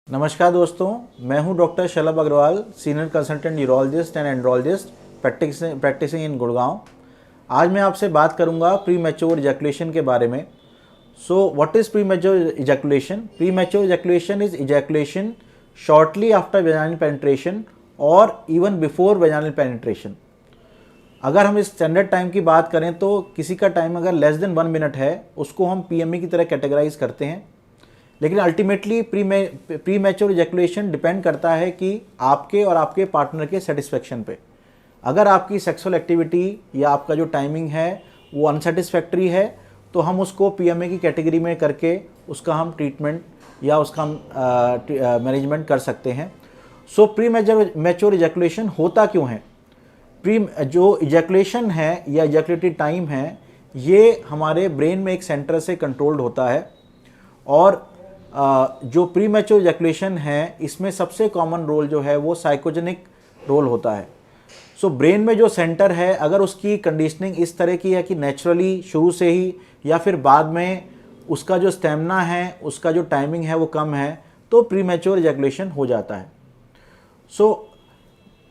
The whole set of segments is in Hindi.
नमस्कार दोस्तों, मैं हूं doctor Shalabh Agarwal, senior consultant neurologist and andrologist practicing in Gurgaon. आज मैं आपसे बात करूंगा प्री मैच्योर इजैकुलेशन के बारे में। So what is pre mature ejaculation? Pre mature ejaculation is ejaculation shortly after vaginal penetration और इवन बिफोर वेजाइनल पेनिट्रेशन। अगर हम इस स्टैंडर्ड टाइम की बात करें तो किसी का टाइम अगर लेस देन 1 मिनट है उसको हम PME की तरह कैटेगराइज करते हैं। लेकिन ultimately pre mature ejaculation depend करता है कि आपके और आपके पार्टनर के सेटिस्फेक्शन पे। अगर आपकी सेक्सुअल एक्टिविटी या आपका जो टाइमिंग है वो अनसेटिस्फैक्ट्री है तो हम उसको PMA की कैटेगरी में करके उसका हम ट्रीटमेंट या उसका मैनेजमेंट कर सकते हैं। सो प्री मैच्योर इजैकुलेशन होता क्यों है? जो इजैकुलेशन है या इजैकुलेटरी टाइम है ये हमारे ब्रेन में एक सेंटर से कंट्रोल्ड होता है और जो प्री मैच्योर इजैकुलेशन है इसमें सबसे कॉमन रोल जो है वो साइकोजेनिक रोल होता है। सो ब्रेन में जो सेंटर है अगर उसकी कंडीशनिंग इस तरह की है कि नेचुरली शुरू से ही या फिर बाद में उसका जो स्टेमिना है उसका जो टाइमिंग है वो कम है तो प्री मैच्योर इजैकुलेशन हो जाता है। सो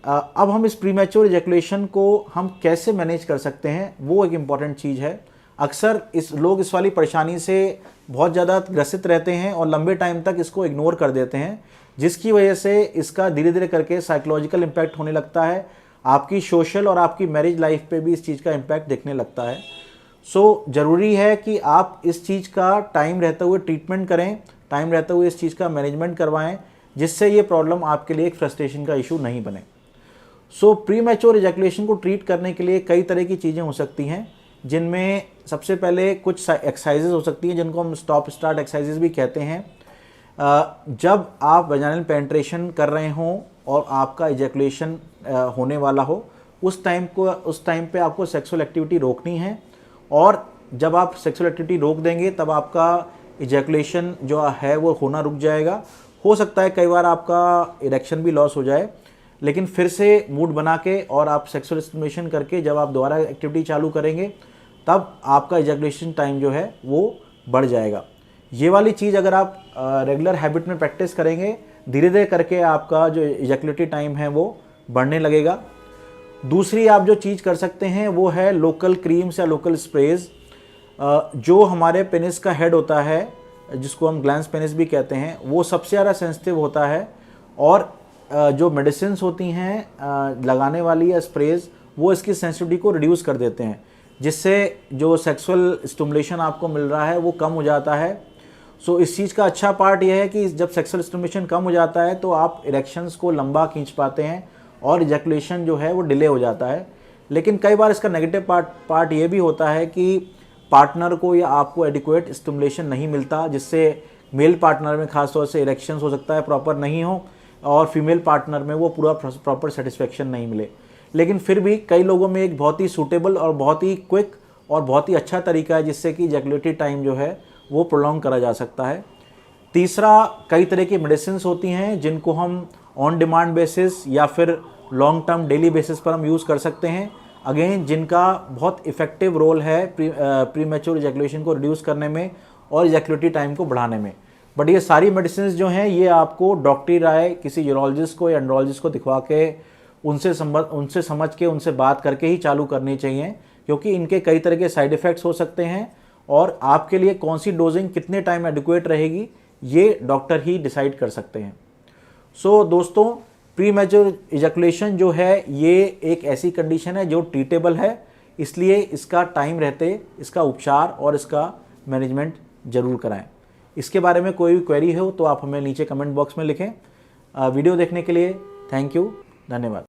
अब हम इस प्री मैच्योर इजैकुलेशन को हम कैसे मैनेज कर सकते हैं वो एक इम्पॉर्टेंट चीज़ है। अक्सर लोग इस वाली परेशानी से बहुत ज़्यादा ग्रसित रहते हैं और लंबे टाइम तक इसको इग्नोर कर देते हैं, जिसकी वजह से इसका धीरे धीरे करके साइकोलॉजिकल इम्पैक्ट होने लगता है। आपकी सोशल और आपकी मैरिज लाइफ पे भी इस चीज़ का इम्पैक्ट दिखने लगता है। सो ज़रूरी है कि आप इस चीज़ का टाइम रहते हुए ट्रीटमेंट करें, टाइम रहते हुए इस चीज़ का मैनेजमेंट करवाएं, जिससे ये प्रॉब्लम आपके लिए एक फ्रस्ट्रेशन का इशू नहीं बने। सो प्री मैच्योर इजैकुलेशन को ट्रीट करने के लिए कई तरह की चीज़ें हो सकती हैं, जिनमें सबसे पहले कुछ एक्सरसाइजेज हो सकती हैं जिनको हम स्टॉप स्टार्ट एक्सरसाइजेज भी कहते हैं। जब आप वेजाइनल पेनिट्रेशन कर रहे हों और आपका इजैकुलेशन होने वाला हो उस टाइम पे आपको सेक्सुअल एक्टिविटी रोकनी है और जब आप सेक्सुअल एक्टिविटी रोक देंगे तब आपका इजैकुलेशन जो है वो होना रुक जाएगा। हो सकता है कई बार आपका इरेक्शन भी लॉस हो जाए, लेकिन फिर से मूड बना के और आप सेक्सुअल स्टिमुलेशन करके जब आप दोबारा एक्टिविटी चालू करेंगे तब आपका इजैकुलेशन टाइम जो है वो बढ़ जाएगा। ये वाली चीज़ अगर आप रेगुलर हैबिट में प्रैक्टिस करेंगे धीरे धीरे करके आपका जो इजैकुलेटरी टाइम है वो बढ़ने लगेगा। दूसरी आप जो चीज़ कर सकते हैं वो है लोकल क्रीम्स या लोकल स्प्रेज। जो हमारे पेनिस का हेड होता है जिसको हम ग्लैंस पेनिस भी कहते हैं वो सबसे ज़्यादा सेंसिटिव होता है और जो मेडिसिन्स होती हैं लगाने वाली या स्प्रेज वो इसकी सेंसिटिविटी को रिड्यूस कर देते हैं, जिससे जो सेक्सुअल स्टिमुलेशन आपको मिल रहा है वो कम हो जाता है। सो इस चीज़ का अच्छा पार्ट यह है कि जब सेक्सुअल स्टिमुलेशन कम हो जाता है तो आप इरेक्शंस को लंबा खींच पाते हैं और इजैकुलेशन जो है वो डिले हो जाता है। लेकिन कई बार इसका नेगेटिव पार्ट ये भी होता है कि पार्टनर को या आपको एडिक्वेट स्टिमुलेशन नहीं मिलता, जिससे मेल पार्टनर में खासतौर से इरेक्शंस हो सकता है प्रॉपर नहीं हो और फीमेल पार्टनर में वो पूरा प्रॉपर सेटिस्फेक्शन नहीं मिले। लेकिन फिर भी कई लोगों में एक बहुत ही सूटेबल और बहुत ही क्विक और बहुत ही अच्छा तरीका है जिससे कि इजैकुलेटरी टाइम जो है वो प्रोलॉन्ग करा जा सकता है। तीसरा, कई तरह की मेडिसिन्स होती हैं जिनको हम ऑन डिमांड बेसिस या फिर लॉन्ग टर्म डेली बेसिस पर हम यूज़ कर सकते हैं, अगेन जिनका बहुत इफेक्टिव रोल है प्री मैच्योर इजैकुलेशन को रिड्यूस करने में और इजैकुलेटरी टाइम को बढ़ाने में। बट ये सारी मेडिसिन जो हैं ये आपको डॉक्टरी राय किसी यूरोलॉजिस्ट को या एंड्रोलॉजिस्ट को दिखवा के उनसे समझ के उनसे बात करके ही चालू करनी चाहिए, क्योंकि इनके कई तरह के साइड इफ़ेक्ट्स हो सकते हैं और आपके लिए कौन सी डोजिंग कितने टाइम एडिक्वेट रहेगी ये डॉक्टर ही डिसाइड कर सकते हैं। सो दोस्तों, प्री मैच्योर इजैकुलेशन जो है ये एक ऐसी कंडीशन है जो ट्रीटेबल है, इसलिए इसका टाइम रहते इसका उपचार और इसका मैनेजमेंट ज़रूर कराएं। इसके बारे में कोई भी क्वेरी हो तो आप हमें नीचे कमेंट बॉक्स में लिखें। वीडियो देखने के लिए थैंक यू, धन्यवाद।